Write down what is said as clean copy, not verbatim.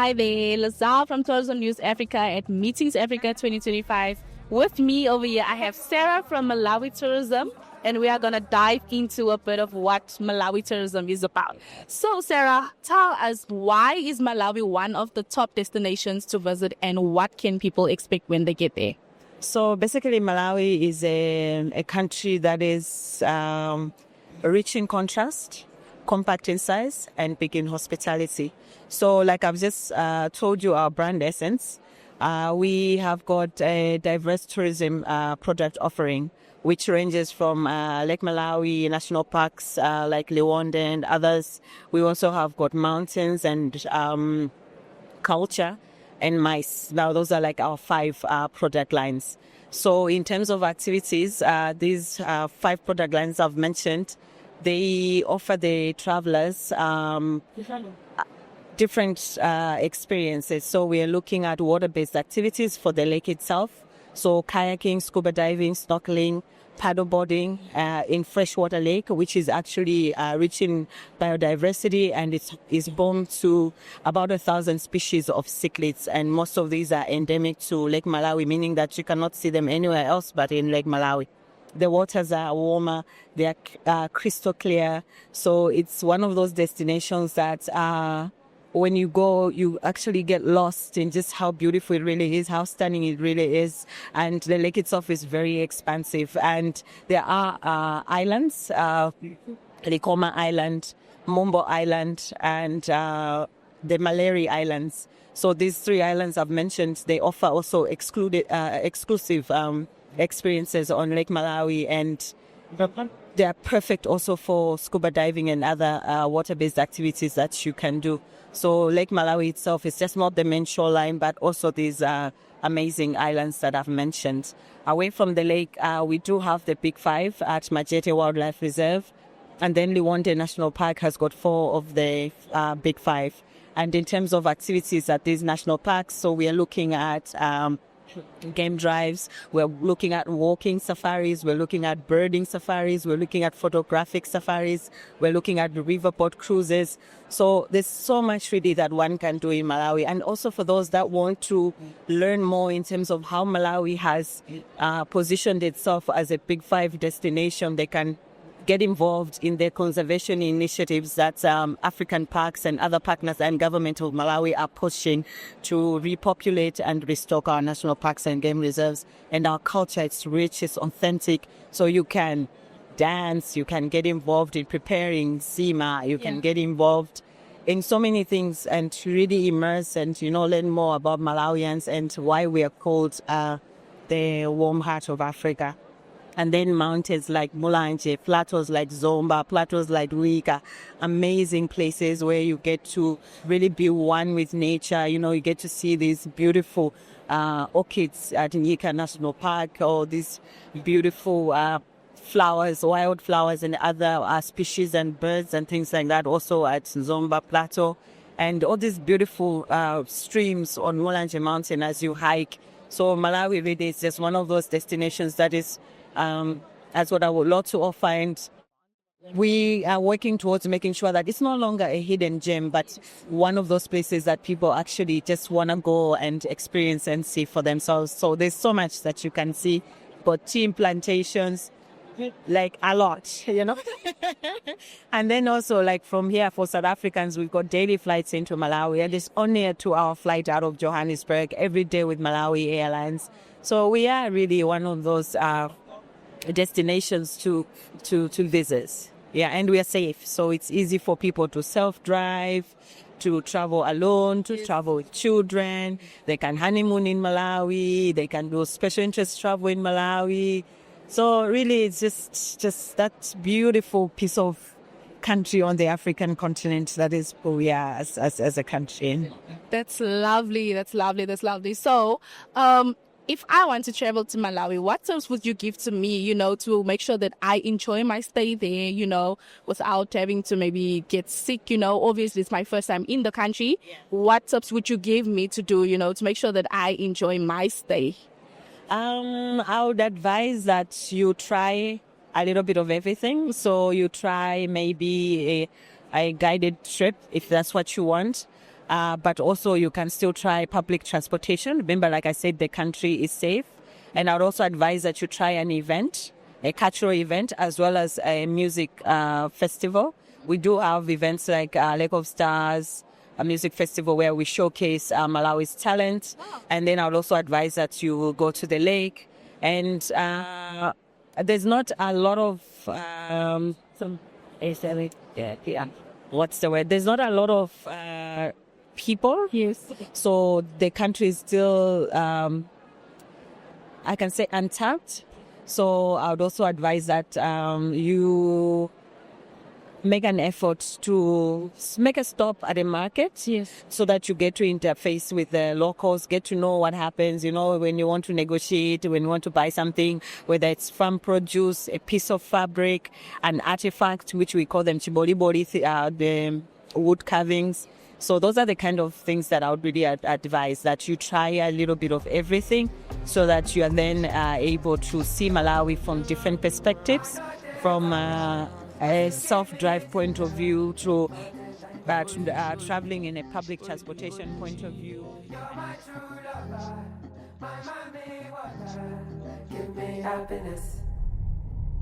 Hi there, Lazar from Tourism News Africa at Meetings Africa 2025. With me over here, I have Sarah from Malawi Tourism, and we are going to dive into a bit of what Malawi Tourism is about. So, Sarah, tell us, why is Malawi one of the top destinations to visit, and what can people expect when they get there? So basically, Malawi is a country that is rich in contrast, compact in size, and big in hospitality. So like I've just told you, our brand essence, we have got a diverse tourism product offering, which ranges from Lake Malawi National Parks like Liwonde and others. We also have got mountains and culture and mice. Now, those are like our 5 product lines. So in terms of activities, these 5 product lines I've mentioned, they offer the travelers different experiences. So we are looking at water-based activities for the lake itself. So kayaking, scuba diving, snorkeling, paddleboarding in freshwater lake, which is actually rich in biodiversity, and it is home to about 1,000 species of cichlids, and most of these are endemic to Lake Malawi, meaning that you cannot see them anywhere else but in Lake Malawi. The waters are warmer, they are crystal clear, so it's one of those destinations that when you go, you actually get lost in just how beautiful it really is, how stunning it really is. And the lake itself is very expansive. And there are islands, Likoma Island, Mombo Island, and the Malawi Islands. So these 3 islands I've mentioned, they offer also exclusive experiences on Lake Malawi, and they are perfect also for scuba diving and other water-based activities that you can do. So Lake Malawi itself is just not the main shoreline, but also these amazing islands that I've mentioned. Away from the lake, we do have the Big 5 at Majete Wildlife Reserve, and then Liwonde National Park has got 4 of the Big 5. And in terms of activities at these national parks, so we are looking at game drives, we're looking at walking safaris, we're looking at birding safaris, we're looking at photographic safaris, we're looking at riverboat cruises. So there's so much really that one can do in Malawi. And also for those that want to learn more in terms of how Malawi has positioned itself as a Big 5 destination, they can get involved in the conservation initiatives that African parks and other partners and government of Malawi are pushing to repopulate and restock our national parks and game reserves. And our culture, it's rich, it's authentic. So you can dance, you can get involved in preparing Zima, you can get involved in so many things and really immerse and, learn more about Malawians and why we are called the warm heart of Africa. And then mountains like Mulanje, plateaus like Zomba, plateaus like Wika, amazing places where you get to really be one with nature. You get to see these beautiful orchids at Liwonde National Park, or these beautiful flowers, wild flowers and other species and birds and things like that, also at Zomba Plateau. And all these beautiful streams on Mulanje Mountain as you hike. So Malawi really is just one of those destinations that is that's what I would love to offer, and we are working towards making sure that it's no longer a hidden gem, but one of those places that people actually just want to go and experience and see for themselves. So there's so much that you can see, but tea plantations, like a lot, And then also, like from here for South Africans, we've got daily flights into Malawi, and it's only a 2-hour flight out of Johannesburg every day with Malawi Airlines. So we are really one of those destinations to visit. Yeah, and we are safe. So it's easy for people to self-drive, to travel alone, to travel with children. They can honeymoon in Malawi. They can do special interest travel in Malawi. So really, it's just that beautiful piece of country on the African continent that is who we are as a country. That's lovely. That's lovely. That's lovely. So, if I want to travel to Malawi, what tips would you give to me, to make sure that I enjoy my stay there, without having to maybe get sick, Obviously, it's my first time in the country. Yeah. What tips would you give me to do, to make sure that I enjoy my stay? I would advise that you try a little bit of everything. So you try maybe a guided trip if that's what you want. but also you can still try public transportation. Remember, like I said, the country is safe. And I would also advise that you try an event, a cultural event, as well as a music festival. We do have events like Lake of Stars, a music festival where we showcase Malawi's talent. And then I would also advise that you will go to the lake. And there's not a lot of what's the word? There's not a lot of people. Yes. So the country is still, I can say, untapped. So I would also advise that you make an effort to make a stop at the market, Yes. so that you get to interface with the locals, get to know what happens, when you want to negotiate, when you want to buy something, whether it's farm produce, a piece of fabric, an artifact, which we call them chiboliboli, the wood carvings. So those are the kind of things that I would really advise, that you try a little bit of everything, so that you are then able to see Malawi from different perspectives, from a self-drive point of view to traveling in a public transportation point of view. Give me happiness.